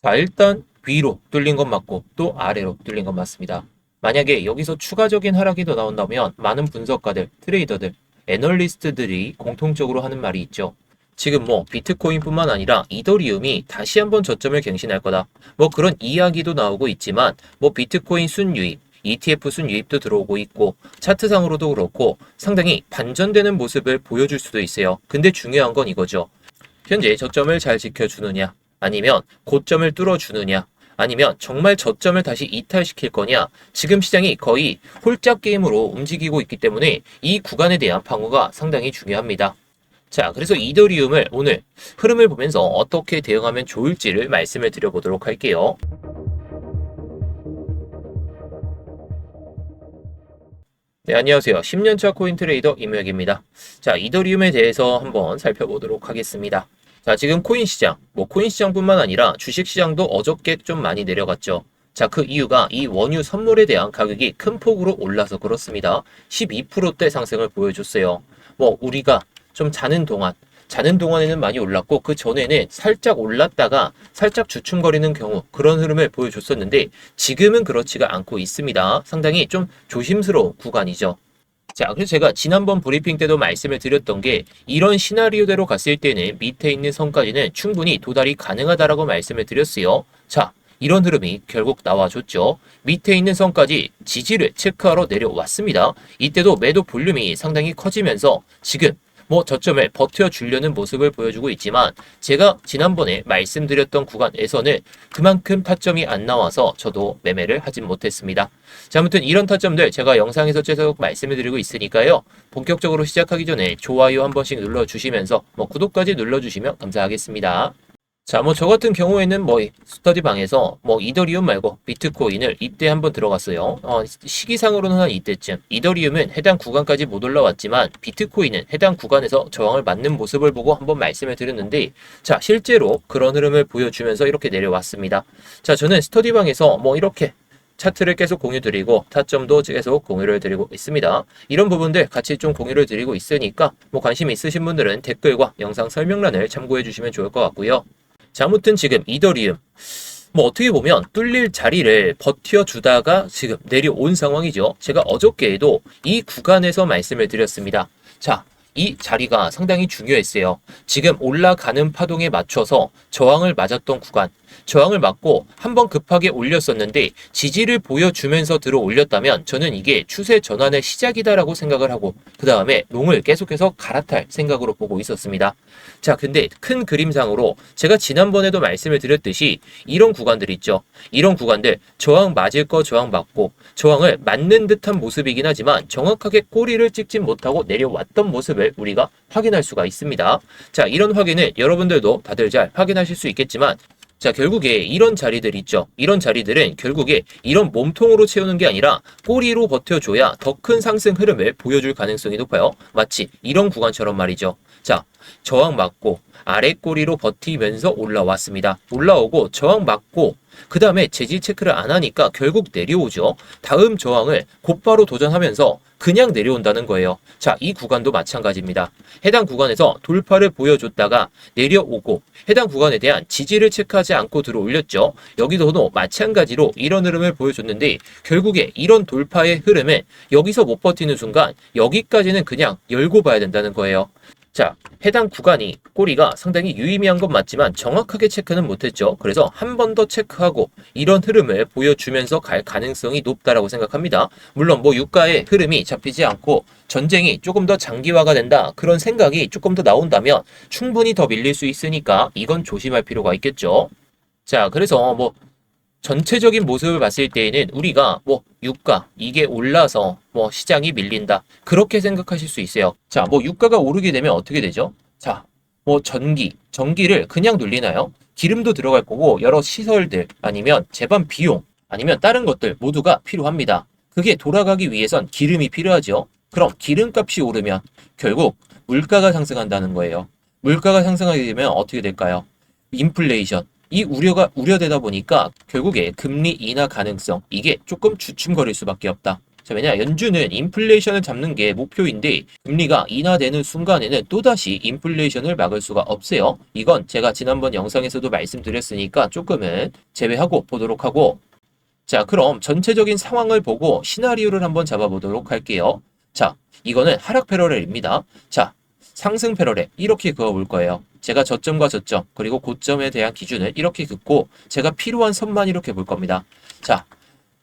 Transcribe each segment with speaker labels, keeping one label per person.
Speaker 1: 자, 일단 위로 뚫린 건 맞고 또 아래로 뚫린 건 맞습니다. 만약에 여기서 추가적인 하락이 더 나온다면 많은 분석가들, 트레이더들, 애널리스트들이 공통적으로 하는 말이 있죠. 지금 뭐 비트코인뿐만 아니라 이더리움이 다시 한번 저점을 갱신할 거다. 뭐 그런 이야기도 나오고 있지만 뭐 비트코인 순유입, ETF 순유입도 들어오고 있고 차트상으로도 그렇고 상당히 반전되는 모습을 보여줄 수도 있어요. 근데 중요한 건 이거죠. 현재 저점을 잘 지켜주느냐, 아니면 고점을 뚫어주느냐, 아니면 정말 저점을 다시 이탈시킬 거냐. 지금 시장이 거의 홀짝 게임으로 움직이고 있기 때문에 이 구간에 대한 방어가 상당히 중요합니다. 자, 그래서 이더리움을 오늘 흐름을 보면서 어떻게 대응하면 좋을지를 말씀을 드려보도록 할게요. 네, 안녕하세요. 10년차 코인 트레이더 임혁입니다. 자, 이더리움에 대해서 한번 살펴보도록 하겠습니다. 자, 지금 코인 시장, 뭐 코인 시장뿐만 아니라 주식 시장도 어저께 좀 많이 내려갔죠. 자, 그 이유가 이 원유 선물에 대한 가격이 큰 폭으로 올라서 그렇습니다. 12%대 상승을 보여줬어요. 뭐 우리가 좀 자는 동안에는 많이 올랐고 그 전에는 살짝 올랐다가 살짝 주춤거리는 경우 그런 흐름을 보여줬었는데 지금은 그렇지가 않고 있습니다. 상당히 좀 조심스러운 구간이죠. 자, 그래서 제가 지난번 브리핑 때도 말씀을 드렸던 게 이런 시나리오대로 갔을 때는 밑에 있는 선까지는 충분히 도달이 가능하다라고 말씀을 드렸어요. 자, 이런 흐름이 결국 나와줬죠. 밑에 있는 선까지 지지를 체크하러 내려왔습니다. 이때도 매도 볼륨이 상당히 커지면서 지금 뭐 저점을 버텨주려는 모습을 보여주고 있지만 제가 지난번에 말씀드렸던 구간에서는 그만큼 타점이 안 나와서 저도 매매를 하진 못했습니다. 자, 아무튼 이런 타점들 제가 영상에서 계속 말씀을 드리고 있으니까요. 본격적으로 시작하기 전에 좋아요 한 번씩 눌러주시면서 뭐 구독까지 눌러주시면 감사하겠습니다. 자, 뭐 저 같은 경우에는 뭐 스터디방에서 뭐 이더리움 말고 비트코인을 이때 한번 들어갔어요. 시기상으로는 한 이때쯤. 이더리움은 해당 구간까지 못 올라왔지만 비트코인은 해당 구간에서 저항을 맞는 모습을 보고 한번 말씀을 드렸는데 자, 실제로 그런 흐름을 보여주면서 이렇게 내려왔습니다. 자, 저는 스터디방에서 뭐 이렇게 차트를 계속 공유드리고 타점도 계속 공유를 드리고 있습니다. 이런 부분들 같이 좀 공유를 드리고 있으니까 뭐 관심 있으신 분들은 댓글과 영상 설명란을 참고해 주시면 좋을 것 같고요. 자, 아무튼 지금 이더리움 뭐 어떻게 보면 뚫릴 자리를 버텨주다가 지금 내려온 상황이죠. 제가 어저께에도 이 구간에서 말씀을 드렸습니다. 자, 이 자리가 상당히 중요했어요. 지금 올라가는 파동에 맞춰서 저항을 맞았던 구간, 저항을 맞고 한번 급하게 올렸었는데 지지를 보여주면서 들어 올렸다면 저는 이게 추세 전환의 시작이다라고 생각을 하고 그 다음에 롱을 계속해서 갈아탈 생각으로 보고 있었습니다. 자, 근데 큰 그림상으로 제가 지난번에도 말씀을 드렸듯이 이런 구간들 있죠. 이런 구간들 저항 맞을 거 저항 맞고 저항을 맞는 듯한 모습이긴 하지만 정확하게 꼬리를 찍지 못하고 내려왔던 모습을 우리가 확인할 수가 있습니다. 자, 이런 확인을 여러분들도 다들 잘 확인하실 수 있겠지만 자, 결국에 이런 자리들 있죠. 이런 자리들은 결국에 이런 몸통으로 채우는 게 아니라 꼬리로 버텨줘야 더 큰 상승 흐름을 보여줄 가능성이 높아요. 마치 이런 구간처럼 말이죠. 자, 저항 맞고 아래 꼬리로 버티면서 올라왔습니다. 올라오고 저항 맞고 그 다음에 재질 체크를 안 하니까 결국 내려오죠. 다음 저항을 곧바로 도전하면서 그냥 내려온다는 거예요. 자, 이 구간도 마찬가지입니다. 해당 구간에서 돌파를 보여줬다가 내려오고 해당 구간에 대한 지지를 체크하지 않고 들어올렸죠. 여기서도 마찬가지로 이런 흐름을 보여줬는데 결국에 이런 돌파의 흐름을 여기서 못 버티는 순간 여기까지는 그냥 열고 봐야 된다는 거예요. 자, 해당 구간이 꼬리가 상당히 유의미한 건 맞지만 정확하게 체크는 못했죠. 그래서 한 번 더 체크하고 이런 흐름을 보여주면서 갈 가능성이 높다라고 생각합니다. 물론 뭐 유가의 흐름이 잡히지 않고 전쟁이 조금 더 장기화가 된다 그런 생각이 조금 더 나온다면 충분히 더 밀릴 수 있으니까 이건 조심할 필요가 있겠죠. 자, 그래서 뭐 전체적인 모습을 봤을 때에는 우리가 뭐 유가 이게 올라서 뭐 시장이 밀린다 그렇게 생각하실 수 있어요. 자, 뭐 유가가 오르게 되면 어떻게 되죠? 자, 뭐 전기를 그냥 돌리나요? 기름도 들어갈 거고 여러 시설들 아니면 제반 비용 아니면 다른 것들 모두가 필요합니다. 그게 돌아가기 위해선 기름이 필요하죠. 그럼 기름값이 오르면 결국 물가가 상승한다는 거예요. 물가가 상승하게 되면 어떻게 될까요? 인플레이션 이 우려되다 보니까 결국에 금리 인하 가능성 이게 조금 주춤거릴 수밖에 없다. 자, 왜냐 연준은 인플레이션을 잡는 게 목표인데 금리가 인하되는 순간에는 또다시 인플레이션을 막을 수가 없어요. 이건 제가 지난번 영상에서도 말씀드렸으니까 조금은 제외하고 보도록 하고, 자, 그럼 전체적인 상황을 보고 시나리오를 한번 잡아보도록 할게요. 자, 이거는 하락 패러렐입니다. 자, 상승 패러렐 이렇게 그어볼 거예요. 제가 저점과 저점 그리고 고점에 대한 기준을 이렇게 긋고 제가 필요한 선만 이렇게 볼 겁니다. 자,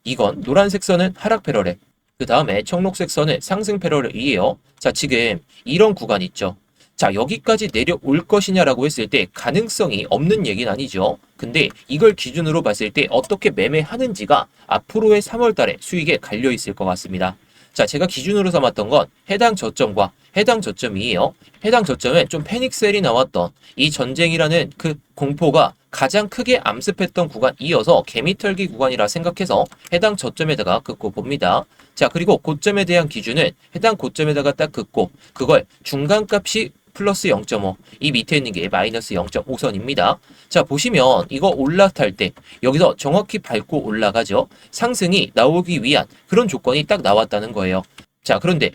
Speaker 1: 이건 노란색 선은 하락 패러렐, 그 다음에 청록색 선은 상승 패러렐이에요. 자, 지금 이런 구간 있죠. 자, 여기까지 내려올 것이냐라고 했을 때 가능성이 없는 얘기는 아니죠. 근데 이걸 기준으로 봤을 때 어떻게 매매하는지가 앞으로의 3월 달에 수익에 갈려 있을 것 같습니다. 자, 제가 기준으로 삼았던 건 해당 저점과 해당 저점이에요. 해당 저점은 좀 패닉셀이 나왔던 이 전쟁이라는 그 공포가 가장 크게 암습했던 구간이어서 개미털기 구간이라 생각해서 해당 저점에다가 긋고 봅니다. 자, 그리고 고점에 대한 기준은 해당 고점에다가 딱 긋고 그걸 중간값이 플러스 0.5, 이 밑에 있는 게 마이너스 0.5선입니다. 자, 보시면 이거 올라탈 때 여기서 정확히 밟고 올라가죠. 상승이 나오기 위한 그런 조건이 딱 나왔다는 거예요. 자, 그런데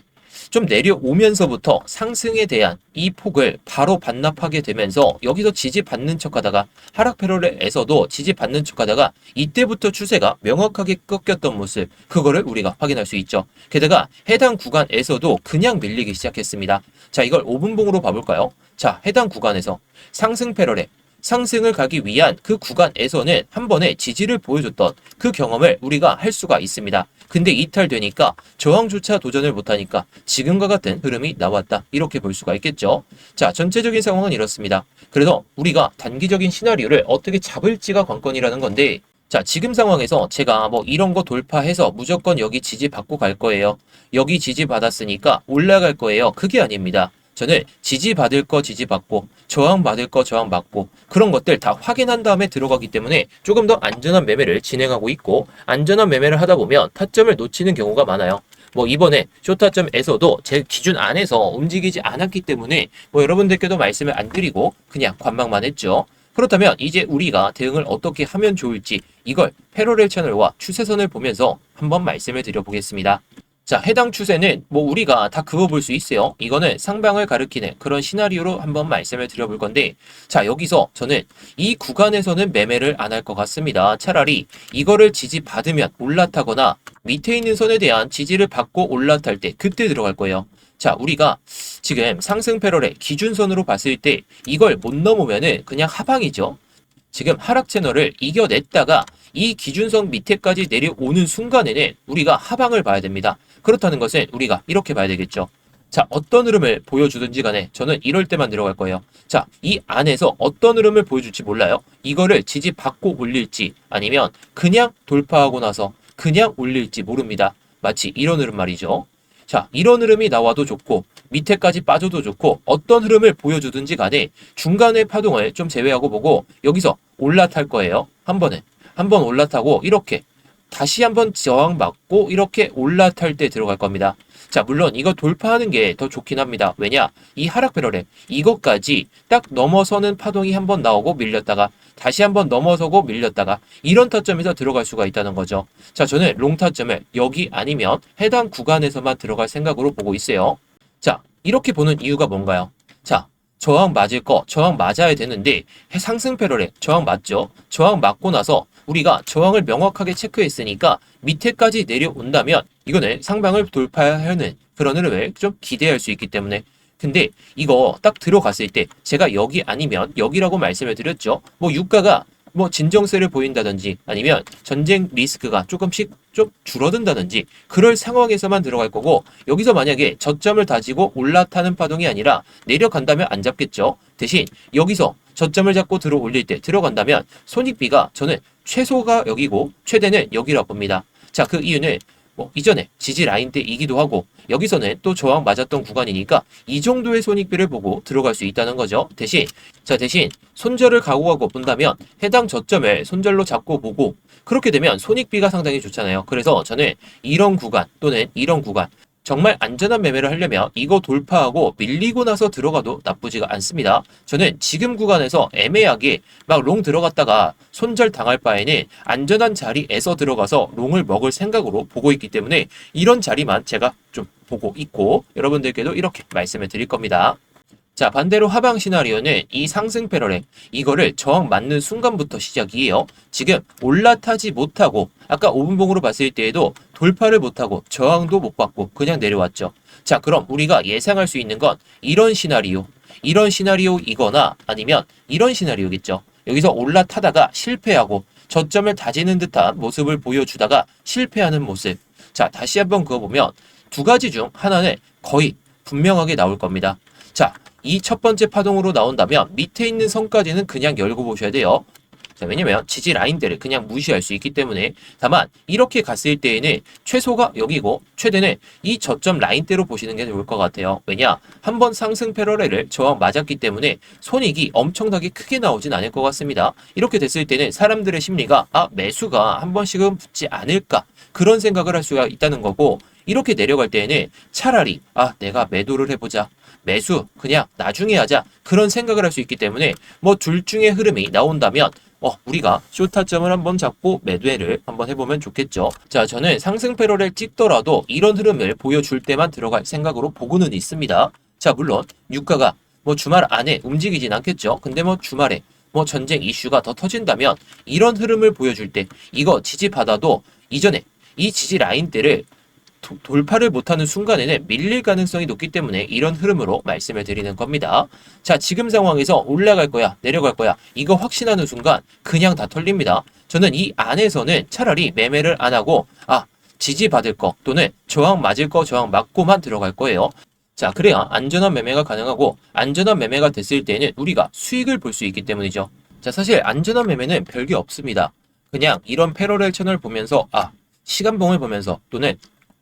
Speaker 1: 좀 내려오면서부터 상승에 대한 이 폭을 바로 반납하게 되면서 여기서 지지받는 척하다가 하락 패러렐에서도 지지받는 척하다가 이때부터 추세가 명확하게 꺾였던 모습, 그거를 우리가 확인할 수 있죠. 게다가 해당 구간에서도 그냥 밀리기 시작했습니다. 자, 이걸 5분봉으로 봐볼까요? 자, 해당 구간에서 상승 패러렐, 상승을 가기 위한 그 구간에서는 한 번에 지지를 보여줬던 그 경험을 우리가 할 수가 있습니다. 근데 이탈되니까 저항조차 도전을 못하니까 지금과 같은 흐름이 나왔다, 이렇게 볼 수가 있겠죠. 자, 전체적인 상황은 이렇습니다. 그래서 우리가 단기적인 시나리오를 어떻게 잡을지가 관건이라는 건데, 자, 지금 상황에서 제가 뭐 이런 거 돌파해서 무조건 여기 지지받고 갈 거예요, 여기 지지받았으니까 올라갈 거예요, 그게 아닙니다. 저는 지지받을 거 지지받고 저항받을 거 저항받고 그런 것들 다 확인한 다음에 들어가기 때문에 조금 더 안전한 매매를 진행하고 있고, 안전한 매매를 하다 보면 타점을 놓치는 경우가 많아요. 뭐 이번에 쇼타점에서도 제 기준 안에서 움직이지 않았기 때문에 뭐 여러분들께도 말씀을 안 드리고 그냥 관망만 했죠. 그렇다면 이제 우리가 대응을 어떻게 하면 좋을지 이걸 패러렐 채널과 추세선을 보면서 한번 말씀을 드려보겠습니다. 자, 해당 추세는 뭐 우리가 다 그어볼 수 있어요. 이거는 상방을 가리키는 그런 시나리오로 한번 말씀을 드려볼 건데, 자, 여기서 저는 이 구간에서는 매매를 안 할 것 같습니다. 차라리 이거를 지지받으면 올라타거나 밑에 있는 선에 대한 지지를 받고 올라탈 때 그때 들어갈 거예요. 자, 우리가 지금 상승 패러렐 기준선으로 봤을 때 이걸 못 넘으면은 그냥 하방이죠. 지금 하락 채널을 이겨냈다가 이 기준선 밑에까지 내려오는 순간에는 우리가 하방을 봐야 됩니다. 그렇다는 것은 우리가 이렇게 봐야 되겠죠. 자, 어떤 흐름을 보여주든지 간에 저는 이럴 때만 들어갈 거예요. 자, 이 안에서 어떤 흐름을 보여줄지 몰라요. 이거를 지지받고 올릴지 아니면 그냥 돌파하고 나서 그냥 올릴지 모릅니다. 마치 이런 흐름 말이죠. 자, 이런 흐름이 나와도 좋고 밑에까지 빠져도 좋고 어떤 흐름을 보여주든지 간에 중간의 파동을 좀 제외하고 보고 여기서 올라탈 거예요. 한 번 올라타고 이렇게 다시 한번 저항받고 이렇게 올라탈 때 들어갈 겁니다. 자, 물론 이거 돌파하는 게 더 좋긴 합니다. 왜냐? 이 하락 패러렐 이것까지 딱 넘어서는 파동이 한번 나오고 밀렸다가 다시 한번 넘어서고 밀렸다가 이런 타점에서 들어갈 수가 있다는 거죠. 자, 저는 롱 타점을 여기 아니면 해당 구간에서만 들어갈 생각으로 보고 있어요. 자, 이렇게 보는 이유가 뭔가요? 자, 저항 맞을 거 저항 맞아야 되는데 상승 패러렐 저항 맞죠? 저항 맞고 나서 우리가 저항을 명확하게 체크했으니까 밑에까지 내려온다면 이거는 상방을 돌파하는 그런 흐름을 좀 기대할 수 있기 때문에, 근데 이거 딱 들어갔을 때 제가 여기 아니면 여기라고 말씀을 드렸죠. 뭐 유가가 뭐 진정세를 보인다든지 아니면 전쟁 리스크가 조금씩 좀 줄어든다든지 그럴 상황에서만 들어갈 거고, 여기서 만약에 저점을 다지고 올라타는 파동이 아니라 내려간다면 안 잡겠죠. 대신 여기서 저점을 잡고 들어 올릴 때 들어간다면 손익비가 저는 최소가 여기고 최대는 여기라고 봅니다. 자, 그 이유는 뭐 이전에 지지 라인 때이기도 하고 여기서는 또 저항 맞았던 구간이니까 이 정도의 손익비를 보고 들어갈 수 있다는 거죠. 대신 손절을 각오하고 본다면 해당 저점을 손절로 잡고 보고 그렇게 되면 손익비가 상당히 좋잖아요. 그래서 저는 이런 구간 또는 이런 구간 정말 안전한 매매를 하려면 이거 돌파하고 밀리고 나서 들어가도 나쁘지가 않습니다. 저는 지금 구간에서 애매하게 막 롱 들어갔다가 손절 당할 바에는 안전한 자리에서 들어가서 롱을 먹을 생각으로 보고 있기 때문에 이런 자리만 제가 좀 보고 있고 여러분들께도 이렇게 말씀을 드릴 겁니다. 자, 반대로 하방 시나리오는 이 상승 패러렐 이거를 저항 맞는 순간부터 시작이에요. 지금 올라타지 못하고 아까 5분봉으로 봤을 때에도 돌파를 못하고 저항도 못 받고 그냥 내려왔죠. 자, 그럼 우리가 예상할 수 있는 건 이런 시나리오이거나 아니면 이런 시나리오겠죠. 여기서 올라타다가 실패하고 저점을 다지는 듯한 모습을 보여주다가 실패하는 모습. 자, 다시 한번 그어보면 두 가지 중 하나는 거의 분명하게 나올 겁니다. 자, 이 첫 번째 파동으로 나온다면 밑에 있는 선까지는 그냥 열고 보셔야 돼요. 자, 왜냐면 지지 라인대를 그냥 무시할 수 있기 때문에. 다만 이렇게 갔을 때에는 최소가 여기고 최대는 이 저점 라인대로 보시는 게 좋을 것 같아요. 왜냐? 한번 상승 패러렐을 저항 맞았기 때문에 손익이 엄청나게 크게 나오진 않을 것 같습니다. 이렇게 됐을 때는 사람들의 심리가 매수가 한 번씩은 붙지 않을까 그런 생각을 할 수가 있다는 거고, 이렇게 내려갈 때에는 차라리 내가 매도를 해보자, 매수 그냥 나중에 하자 그런 생각을 할 수 있기 때문에 뭐 둘 중에 흐름이 나온다면 우리가 쇼타점을 한번 잡고 매도를 한번 해보면 좋겠죠. 자, 저는 상승 패러렐 찍더라도 이런 흐름을 보여줄 때만 들어갈 생각으로 보고는 있습니다. 자, 물론 유가가 뭐 주말 안에 움직이진 않겠죠. 근데 뭐 주말에 뭐 전쟁 이슈가 더 터진다면 이런 흐름을 보여줄 때 이거 지지받아도 이전에 이 지지 라인대를 돌파를 못하는 순간에는 밀릴 가능성이 높기 때문에 이런 흐름으로 말씀을 드리는 겁니다. 자, 지금 상황에서 올라갈 거야, 내려갈 거야 이거 확신하는 순간 그냥 다 털립니다. 저는 이 안에서는 차라리 매매를 안 하고 지지받을 거 또는 저항 맞을 거 저항 맞고만 들어갈 거예요. 자, 그래야 안전한 매매가 가능하고 안전한 매매가 됐을 때는 우리가 수익을 볼 수 있기 때문이죠. 자, 사실 안전한 매매는 별게 없습니다. 그냥 이런 패러렐 채널 보면서 시간봉을 보면서 또는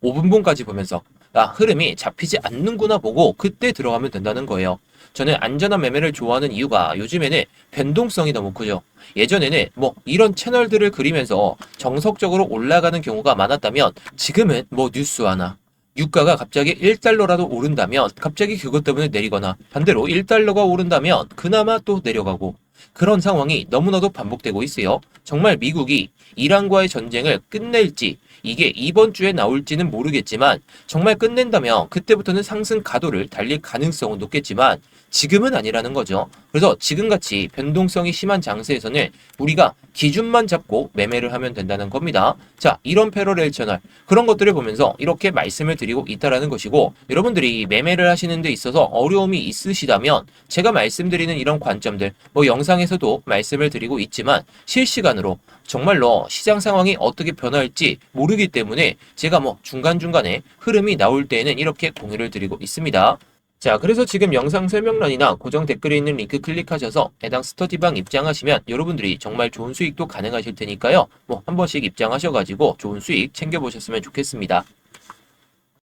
Speaker 1: 5분봉까지 보면서 흐름이 잡히지 않는구나 보고 그때 들어가면 된다는 거예요. 저는 안전한 매매를 좋아하는 이유가 요즘에는 변동성이 너무 크죠. 예전에는 뭐 이런 채널들을 그리면서 정석적으로 올라가는 경우가 많았다면 지금은 뭐 뉴스 하나, 유가가 갑자기 1달러라도 오른다면 갑자기 그것 때문에 내리거나 반대로 1달러가 오른다면 그나마 또 내려가고 그런 상황이 너무나도 반복되고 있어요. 정말 미국이 이란과의 전쟁을 끝낼지 이게 이번 주에 나올지는 모르겠지만 정말 끝낸다면 그때부터는 상승 가도를 달릴 가능성은 높겠지만 지금은 아니라는 거죠. 그래서 지금같이 변동성이 심한 장세에서는 우리가 기준만 잡고 매매를 하면 된다는 겁니다. 자, 이런 패러렐 채널 그런 것들을 보면서 이렇게 말씀을 드리고 있다라는 것이고, 여러분들이 매매를 하시는 데 있어서 어려움이 있으시다면 제가 말씀드리는 이런 관점들 뭐 영상에서도 말씀을 드리고 있지만 실시간으로 정말로 시장 상황이 어떻게 변할지 모르기 때문에 제가 뭐 중간중간에 흐름이 나올 때에는 이렇게 공유를 드리고 있습니다. 자, 그래서 지금 영상 설명란이나 고정 댓글에 있는 링크 클릭하셔서 해당 스터디방 입장하시면 여러분들이 정말 좋은 수익도 가능하실 테니까요. 뭐 한 번씩 입장하셔가지고 좋은 수익 챙겨보셨으면 좋겠습니다.